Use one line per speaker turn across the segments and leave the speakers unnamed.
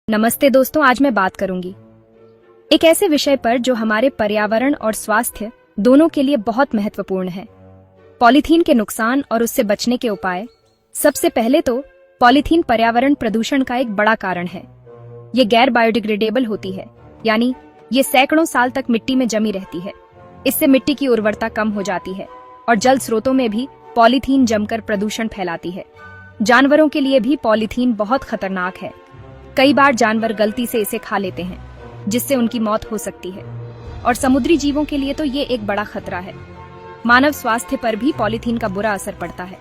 नमस्ते दोस्तों, आज मैं बात करूंगी एक ऐसे विषय पर जो हमारे पर्यावरण और स्वास्थ्य दोनों के लिए बहुत महत्वपूर्ण है। पॉलीथीन के नुकसान और उससे बचने के उपाय। सबसे पहले तो पॉलीथीन पर्यावरण प्रदूषण का एक बड़ा कारण है। ये गैर बायोडिग्रेडेबल होती है, यानी ये सैकड़ों साल तक मिट्टी में जमी रहती है। इससे मिट्टी की उर्वरता कम हो जाती है और जल स्रोतों में भी पॉलीथीन जमकर प्रदूषण फैलाती है। जानवरों के लिए भी पॉलीथीन बहुत खतरनाक है। कई बार जानवर गलती से इसे खा लेते हैं, जिससे उनकी मौत हो सकती है। और समुद्री जीवों के लिए तो ये एक बड़ा खतरा है। मानव स्वास्थ्य पर भी पॉलीथीन का बुरा असर पड़ता है,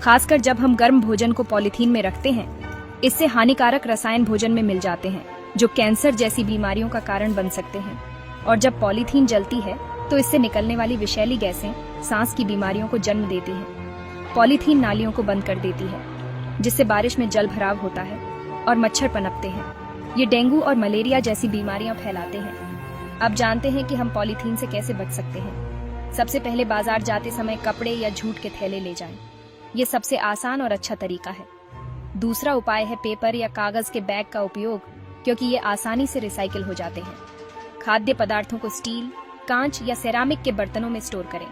खासकर जब हम गर्म भोजन को पॉलीथीन में रखते हैं। इससे हानिकारक रसायन भोजन में मिल जाते हैं, जो कैंसर जैसी बीमारियों का कारण बन सकते हैं। और जब पॉलीथीन जलती है तो इससे निकलने वाली विषैली गैसें सांस की बीमारियों को जन्म देती हैं। पॉलीथीन नालियों को बंद कर देती है, जिससे बारिश में जल भराव होता है और मच्छर पनपते हैं। ये डेंगू और मलेरिया जैसी बीमारियां फैलाते हैं। अब जानते हैं कि हम पॉलीथीन से कैसे बच सकते हैं। सबसे पहले बाजार जाते समय कपड़े या जूट के थैले ले जाएं। ये सबसे आसान और अच्छा तरीका है। दूसरा उपाय है पेपर या कागज के बैग का उपयोग, क्योंकि ये आसानी से रिसाइकिल हो जाते हैं। खाद्य पदार्थों को स्टील, कांच या सेरामिक के बर्तनों में स्टोर करें।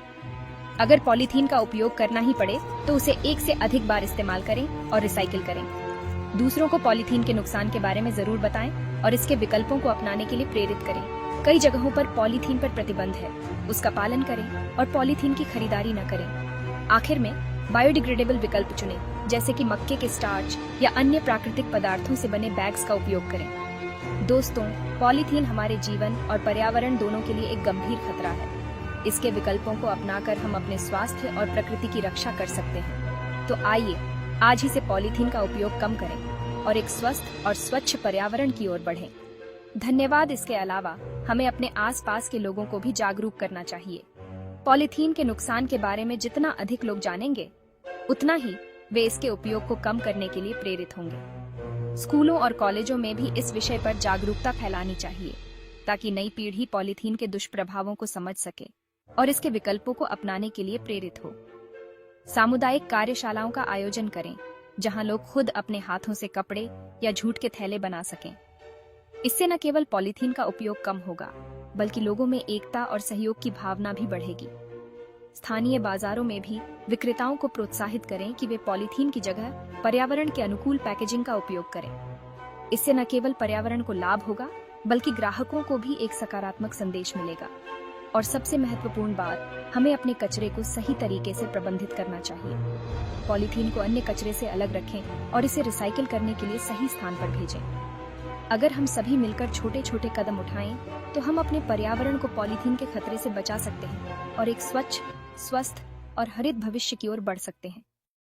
अगर पॉलीथीन का उपयोग करना ही पड़े तो उसे एक से अधिक बार इस्तेमाल करें और रिसाइकिल करें। दूसरों को पॉलीथीन के नुकसान के बारे में जरूर बताएं और इसके विकल्पों को अपनाने के लिए प्रेरित करें। कई जगहों पर पॉलीथीन पर प्रतिबंध है, उसका पालन करें और पॉलीथीन की खरीदारी न करें। आखिर में बायोडिग्रेडेबल विकल्प चुनें, जैसे कि मक्के के स्टार्च या अन्य प्राकृतिक पदार्थों से बने बैग्स का उपयोग करें। दोस्तों, पॉलीथीन हमारे जीवन और पर्यावरण दोनों के लिए एक गंभीर खतरा है। इसके विकल्पों को अपनाकर हम अपने स्वास्थ्य और प्रकृति की रक्षा कर सकते हैं। तो आइए आज ही से पॉलीथीन का उपयोग कम करें और एक स्वस्थ और स्वच्छ पर्यावरण की ओर बढ़ें। धन्यवाद। इसके अलावा हमें अपने आसपास के लोगों को भी जागरूक करना चाहिए। पॉलीथीन के नुकसान के बारे में जितना अधिक लोग जानेंगे, उतना ही वे इसके उपयोग को कम करने के लिए प्रेरित होंगे। स्कूलों और कॉलेजों में भी इस विषय पर जागरूकता फैलानी चाहिए, ताकि नई पीढ़ी पॉलीथीन के दुष्प्रभावों को समझ सके और इसके विकल्पों को अपनाने के लिए प्रेरित हो। सामुदायिक कार्यशालाओं का आयोजन करें, जहां लोग खुद अपने हाथों से कपड़े या जूट के थैले बना सकें। इससे न केवल पॉलीथीन का उपयोग कम होगा, बल्कि लोगों में एकता और सहयोग की भावना भी बढ़ेगी। स्थानीय बाजारों में भी विक्रेताओं को प्रोत्साहित करें कि वे पॉलीथीन की जगह पर्यावरण के अनुकूल पैकेजिंग का उपयोग करें। इससे न केवल पर्यावरण को लाभ होगा, बल्कि ग्राहकों को भी एक सकारात्मक संदेश मिलेगा। और सबसे महत्वपूर्ण बात, हमें अपने कचरे को सही तरीके से प्रबंधित करना चाहिए। पॉलीथीन को अन्य कचरे से अलग रखें और इसे रिसाइकिल करने के लिए सही स्थान पर भेजें। अगर हम सभी मिलकर छोटे छोटे कदम उठाएं, तो हम अपने पर्यावरण को पॉलीथीन के खतरे से बचा सकते हैं और एक स्वच्छ, स्वस्थ और हरित भविष्य की ओर बढ़ सकते हैं।